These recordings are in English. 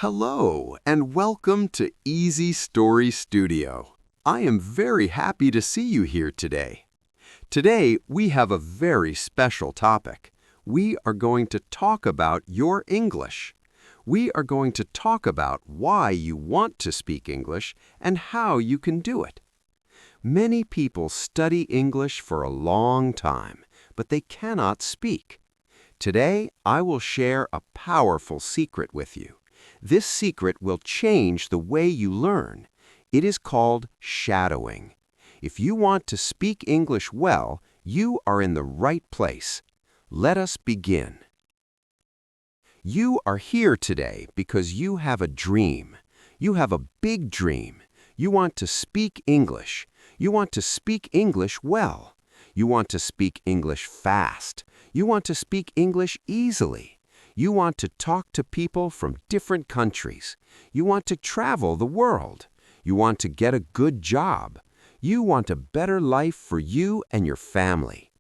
Hello, and welcome to Easy Story Studio. I am very happy to see you here today. Today, we have a very special topic. We are going to talk about your English. We are going to talk about why you want to speak English and how you can do it. Many people study English for a long time, but they cannot speak. Today, I will share a powerful secret with you. This secret will change the way you learn. It is called shadowing. If you want to speak English well, you are in the right place. Let us begin. You are here today because you have a dream. You have a big dream. You want to speak English. You want to speak English well. You want to speak English fast. You want to speak English easily. You want to talk to people from different countries. You want to travel the world. You want to get a good job. You want a better life for you and your family.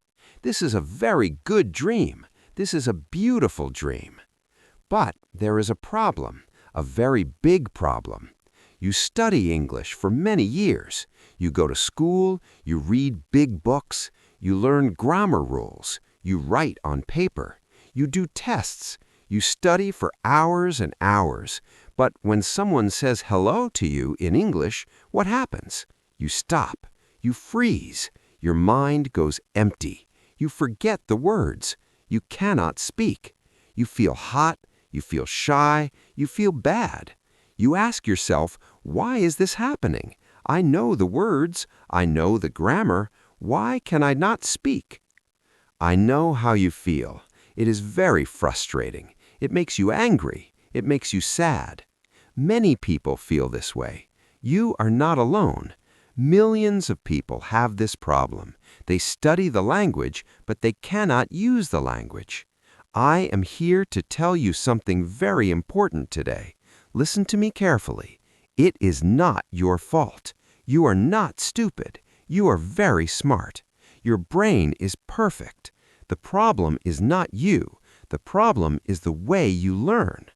This is a very good dream. This is a beautiful dream. But there is a problem, a very big problem. You study English for many years. You go to school, you read big books, you learn grammar rules, you write on paper, you do tests, you study for hours and hours. But when someone says hello to you in English, what happens? You stop, you freeze, your mind goes empty, you forget the words, you cannot speak. You feel hot, you feel shy, you feel bad. You ask yourself, why is this happening? I know the words, I know the grammar. Why can I not speak? I know how you feel. It is very frustrating. It makes you angry. It makes you sad. Many people feel this way. You are not alone. Millions of people have this problem. They study the language, but they cannot use the language. I am here to tell you something very important today. Listen to me carefully. It is not your fault. You are not stupid. You are very smart. Your brain is perfect. The problem is not you. The problem is the way you learn.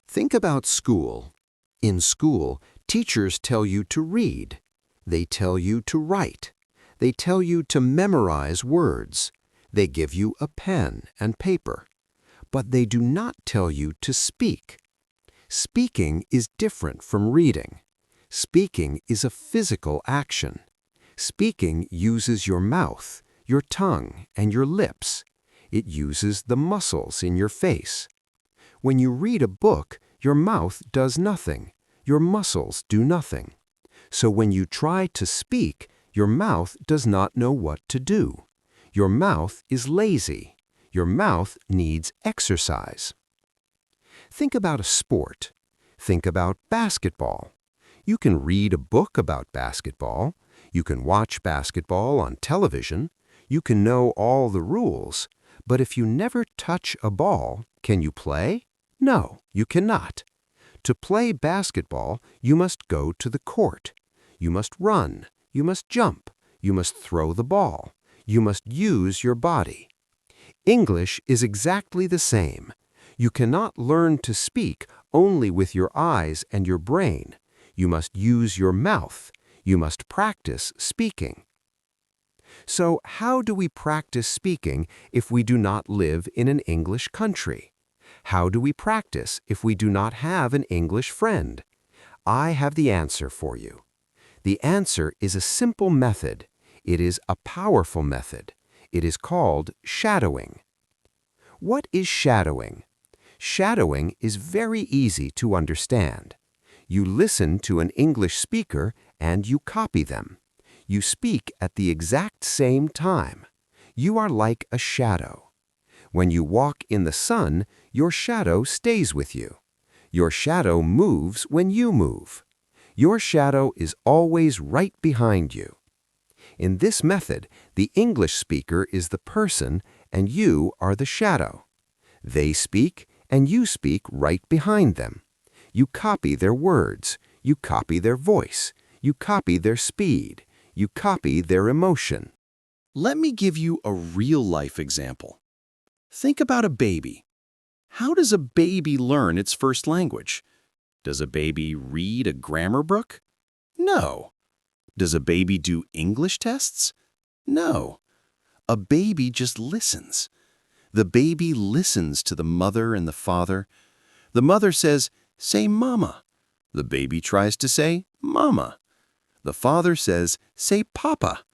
Think about school. In school, teachers tell you to read. They tell you to write. They tell you to memorize words. They give you a pen and paper. But they do not tell you to speak. Speaking is different from reading. Speaking is a physical action. Speaking uses your mouth, your tongue, and your lips. It uses the muscles in your face. When you read a book, your mouth does nothing. Your muscles do nothing. So when you try to speak, your mouth does not know what to do. Your mouth is lazy. Your mouth needs exercise. Think about a sport. Think about basketball. You can read a book about basketball. You can watch basketball on television. You can know all the rules. But if you never touch a ball, can you play? No, you cannot. To play basketball, you must go to the court. You must run. You must jump. You must throw the ball. You must use your body. English is exactly the same. You cannot learn to speak only with your eyes and your brain. You must use your mouth. You must practice speaking. So how do we practice speaking if we do not live in an English country? How do we practice if we do not have an English friend? I have the answer for you. The answer is a simple method. It is a powerful method. It is called shadowing. What is shadowing? Shadowing is very easy to understand. You listen to an English speaker and you copy them. You speak at the exact same time. You are like a shadow. When you walk in the sun, your shadow stays with you. Your shadow moves when you move. Your shadow is always right behind you. In this method, the English speaker is the person and you are the shadow. They speak and you speak right behind them. You copy their words. You copy their voice. You copy their speed. You copy their emotion. Let me give you a real-life example. Think about a baby. How does a baby learn its first language? Does a baby read a grammar book? No. Does a baby do English tests? No. A baby just listens. The baby listens to the mother and the father. The mother says, "Say mama." The baby tries to say mama. The father says, "Say papa."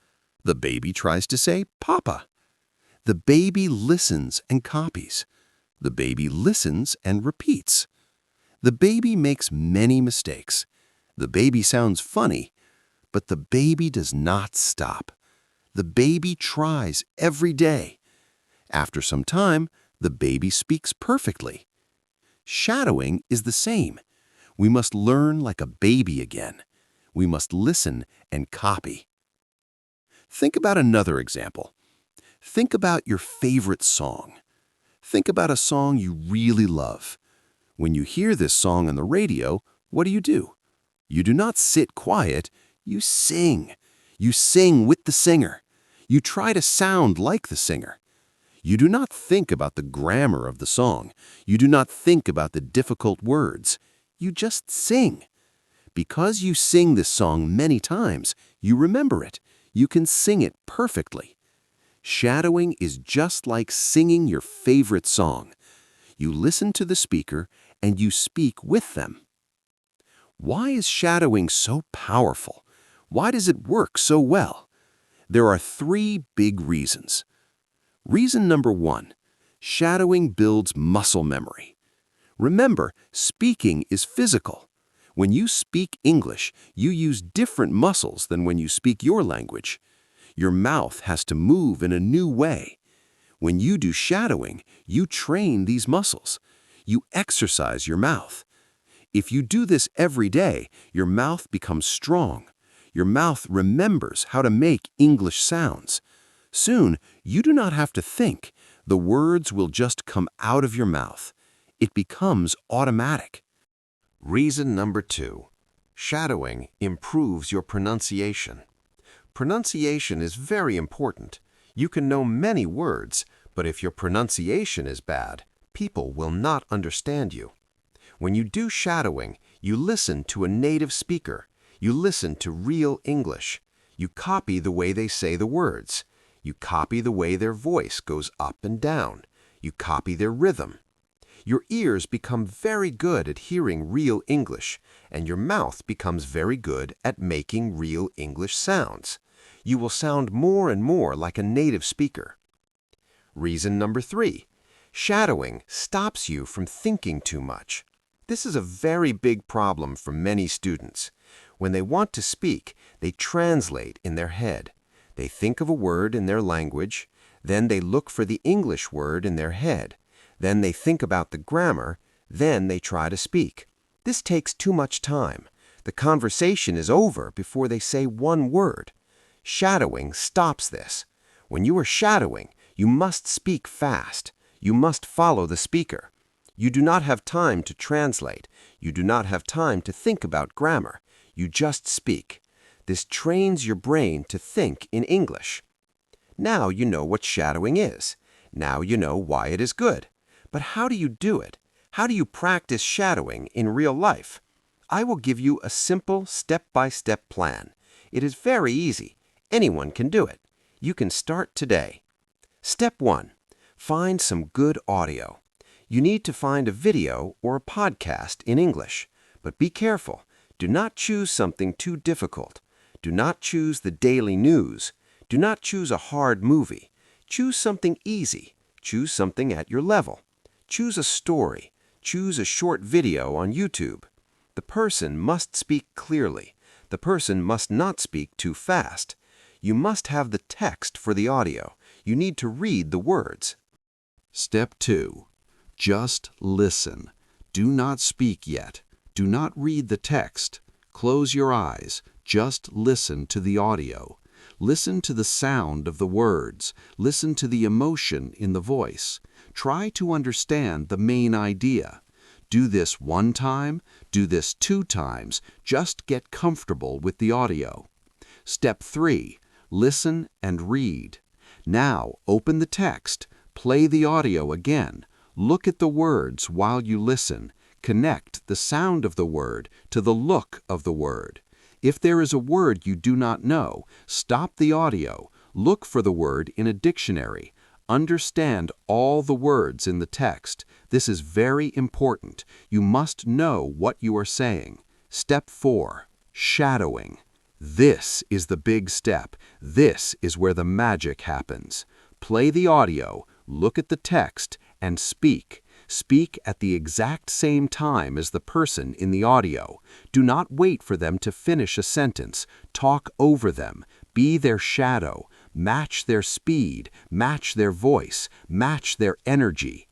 The baby tries to say papa. The baby listens and copies. The baby listens and repeats. The baby makes many mistakes. The baby sounds funny, but the baby does not stop. The baby tries every day. After some time, the baby speaks perfectly. Shadowing is the same. We must learn like a baby again. We must listen and copy. Think about another example. Think about your favorite song. Think about a song you really love. When you hear this song on the radio, what do? You do not sit quiet, you sing. You sing with the singer. You try to sound like the singer. You do not think about the grammar of the song. You do not think about the difficult words. You just sing. Because you sing this song many times, you remember it. You can sing it perfectly. Shadowing is just like singing your favorite song. You listen to the speaker and you speak with them. Why is shadowing so powerful? Why does it work so well? There are 3 big reasons. Reason number 1, shadowing builds muscle memory. Remember, speaking is physical. When you speak English, you use different muscles than when you speak your language. Your mouth has to move in a new way. When you do shadowing, you train these muscles. You exercise your mouth. If you do this every day, your mouth becomes strong. Your mouth remembers how to make English sounds. Soon, you do not have to think. The words will just come out of your mouth. It becomes automatic. Reason number 2. Shadowing improves your pronunciation. Pronunciation is very important. You can know many words, but if your pronunciation is bad, people will not understand you. When you do shadowing, you listen to a native speaker. You listen to real English. You copy the way they say the words. You copy the way their voice goes up and down. You copy their rhythm. Your ears become very good at hearing real English, and your mouth becomes very good at making real English sounds. You will sound more and more like a native speaker. Reason number 3. Shadowing stops you from thinking too much. This is a very big problem for many students. When they want to speak, they translate in their head. They think of a word in their language, then they look for the English word in their head. Then they think about the grammar, then they try to speak. This takes too much time. The conversation is over before they say one word. Shadowing stops this. When you are shadowing, you must speak fast. You must follow the speaker. You do not have time to translate. You do not have time to think about grammar. You just speak. This trains your brain to think in English. Now you know what shadowing is. Now you know why it is good. But how do you do it? How do you practice shadowing in real life? I will give you a simple step-by-step plan. It is very easy. Anyone can do it. You can start today. Step 1. Find some good audio. You need to find a video or a podcast in English. But be careful. Do not choose something too difficult. Do not choose the daily news. Do not choose a hard movie. Choose something easy. Choose something at your level. Choose a story. Choose a short video on YouTube. The person must speak clearly. The person must not speak too fast. You must have the text for the audio. You need to read the words. Step 2. Just listen. Do not speak yet. Do not read the text. Close your eyes. Just listen to the audio. Listen to the sound of the words. Listen to the emotion in the voice. Try to understand the main idea. Do this 1 time. Do this 2 times. Just get comfortable with the audio. Step 3. Listen and read. Now open the text. Play the audio again. Look at the words while you listen. Connect the sound of the word to the look of the word. If there is a word you do not know, stop the audio, look for the word in a dictionary. Understand all the words in the text. This is very important. You must know what you are saying. Step 4. Shadowing. This is the big step. This is where the magic happens. Play the audio, look at the text, and speak. Speak at the exact same time as the person in the audio. Do not wait for them to finish a sentence. Talk over them. Be their shadow. Match their speed. Match their voice. Match their energy.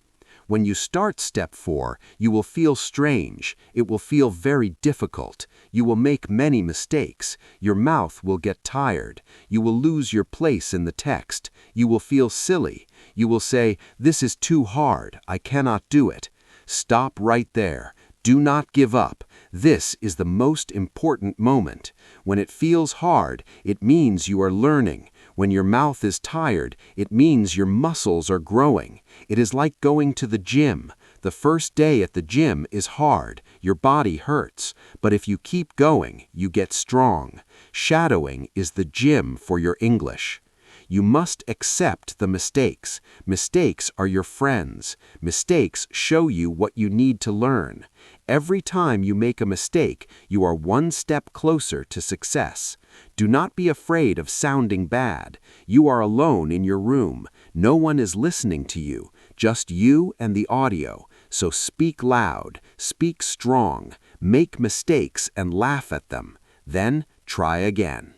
When you start step 4, you will feel strange. It will feel very difficult. You will make many mistakes. Your mouth will get tired. You will lose your place in the text. You will feel silly. You will say, "This is too hard. I cannot do it." Stop right there. Do not give up. This is the most important moment. When it feels hard, it means you are learning. When your mouth is tired, it means your muscles are growing. It is like going to the gym. The first day at the gym is hard. Your body hurts. But if you keep going, you get strong. Shadowing is the gym for your English. You must accept the mistakes. Mistakes are your friends. Mistakes show you what you need to learn. Every time you make a mistake, you are one step closer to success. Do not be afraid of sounding bad. You are alone in your room. No one is listening to you, just you and the audio. So speak loud, speak strong, make mistakes and laugh at them. Then try again.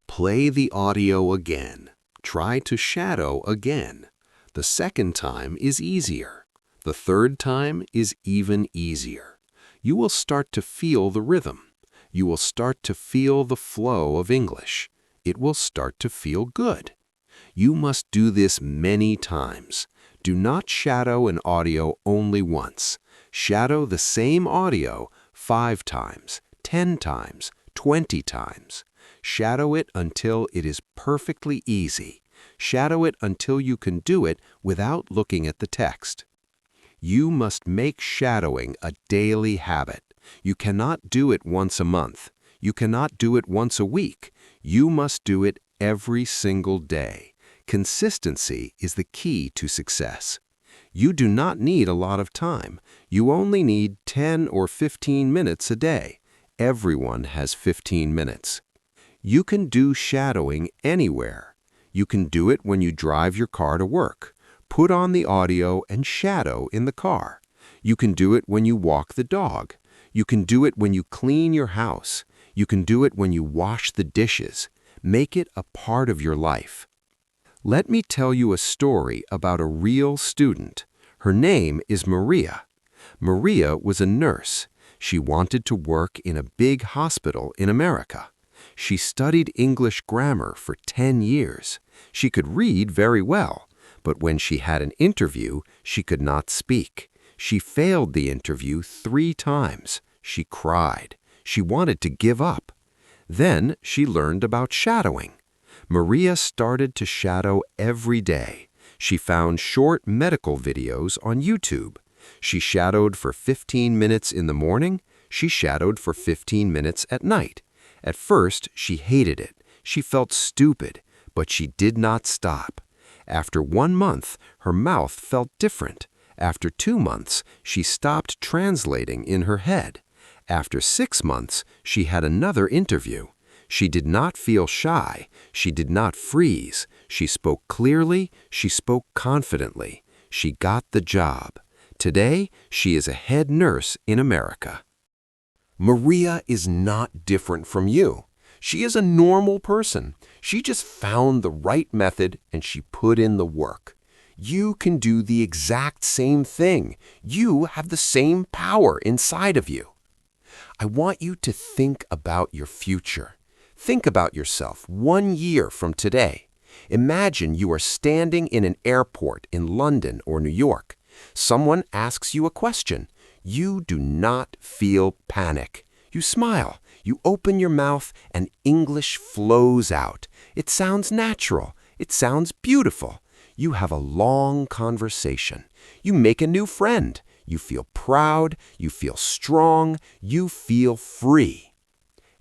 Play the audio again. Try to shadow again. The second time is easier. The third time is even easier. You will start to feel the rhythm. You will start to feel the flow of English. It will start to feel good. You must do this many times. Do not shadow an audio only once. Shadow the same audio 5 times, 10 times, 20 times. Shadow it until it is perfectly easy. Shadow it until you can do it without looking at the text. You must make shadowing a daily habit. You cannot do it once a month. You cannot do it once a week. You must do it every single day. Consistency is the key to success. You do not need a lot of time. You only need 10 or 15 minutes a day. Everyone has 15 minutes. You can do shadowing anywhere. You can do it when you drive your car to work. Put on the audio and shadow in the car. You can do it when you walk the dog. You can do it when you clean your house. You can do it when you wash the dishes. Make it a part of your life. Let me tell you a story about a real student. Her name is Maria. Maria was a nurse. She wanted to work in a big hospital in America. She studied English grammar for 10 years. She could read very well, but when she had an interview, she could not speak. She failed the interview 3 times. She cried. She wanted to give up. Then she learned about shadowing. Maria started to shadow every day. She found short medical videos on YouTube. She shadowed for 15 minutes in the morning. She shadowed for 15 minutes at night. At first, she hated it. She felt stupid, but she did not stop. After 1 month, her mouth felt different. After 2 months, she stopped translating in her head. After 6 months, she had another interview. She did not feel shy. She did not freeze. She spoke clearly. She spoke confidently. She got the job. Today, she is a head nurse in America. Maria is not different from you. She is a normal person. She just found the right method and she put in the work. You can do the exact same thing. You have the same power inside of you. I want you to think about your future. Think about yourself 1 year from today. Imagine you are standing in an airport in London or New York. Someone asks you a question. You do not feel panic. You smile. You open your mouth and English flows out. It sounds natural. It sounds beautiful. You have a long conversation. You make a new friend. You feel proud, you feel strong, you feel free.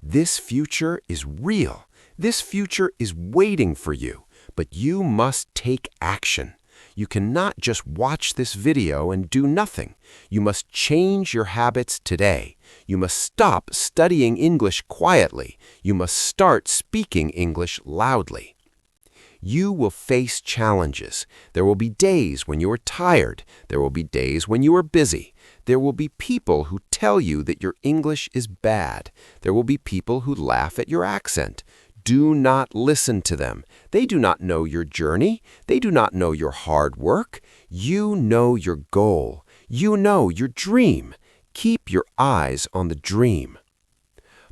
This future is real. This future is waiting for you, but you must take action. You cannot just watch this video and do nothing. You must change your habits today. You must stop studying English quietly. You must start speaking English loudly. You will face challenges. There will be days when you are tired. There will be days when you are busy. There will be people who tell you that your English is bad. There will be people who laugh at your accent. Do not listen to them. They do not know your journey. They do not know your hard work. You know your goal. You know your dream. Keep your eyes on the dream.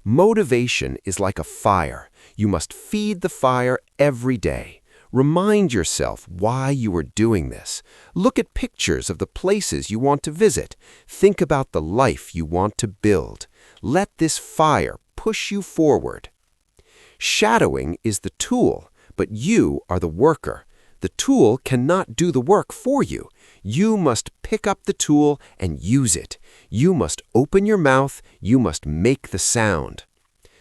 Motivation is like a fire. You must feed the fire every day. Remind yourself why you are doing this. Look at pictures of the places you want to visit. Think about the life you want to build. Let this fire push you forward. Shadowing is the tool, but you are the worker. The tool cannot do the work for you. You must pick up the tool and use it. You must open your mouth. You must make the sound.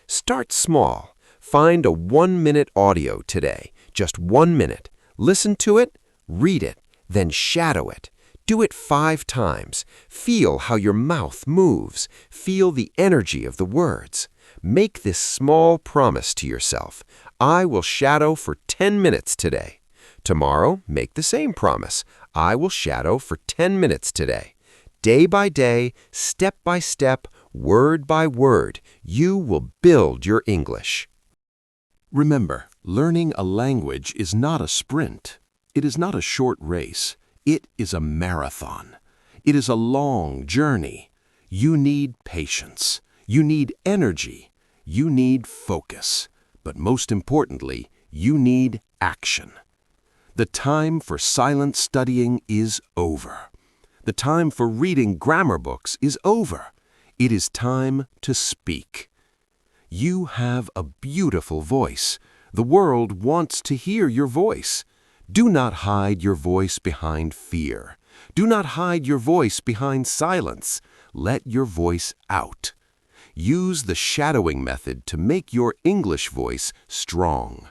Start small. Find a 1-minute audio today. Just 1 minute. Listen to it, read it, then shadow it. Do it 5 times. Feel how your mouth moves. Feel the energy of the words. Make this small promise to yourself. I will shadow for 10 minutes today. Tomorrow, make the same promise. I will shadow for 10 minutes today. Day by day, step by step, word by word, you will build your English. Remember, learning a language is not a sprint. It is not a short race. It is a marathon. It is a long journey. You need patience. You need energy. You need focus. But most importantly, you need action. The time for silent studying is over. The time for reading grammar books is over. It is time to speak. You have a beautiful voice. The world wants to hear your voice. Do not hide your voice behind fear. Do not hide your voice behind silence. Let your voice out. Use the shadowing method to make your English voice strong.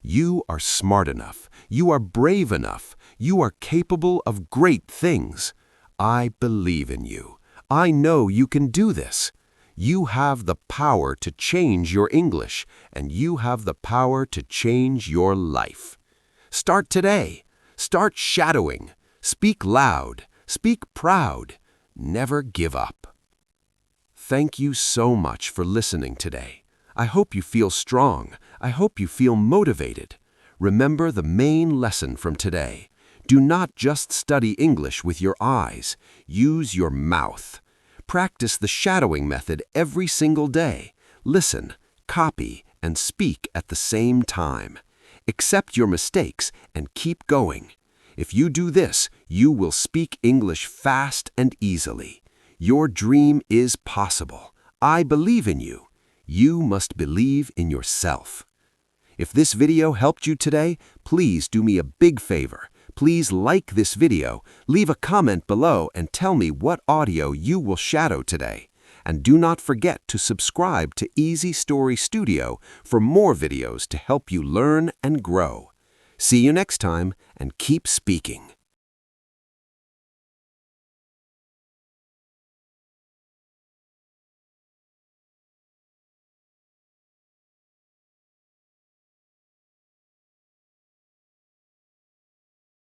You are smart enough. You are brave enough. You are capable of great things. I believe in you. I know you can do this. You have the power to change your English, and you have the power to change your life. Start today. Start shadowing. Speak loud. Speak proud. Never give up. Thank you so much for listening today. I hope you feel strong. I hope you feel motivated. Remember the main lesson from today. Do not just study English with your eyes. Use your mouth. Practice the shadowing method every single day. Listen, copy, and speak at the same time. Accept your mistakes and keep going. If you do this, you will speak English fast and easily. Your dream is possible. I believe in you. You must believe in yourself. If this video helped you today, please do me a big favor. Please like this video, leave a comment below, and tell me what audio you will shadow today. And do not forget to subscribe to Easy Story Studio for more videos to help you learn and grow. See you next time, and keep speaking.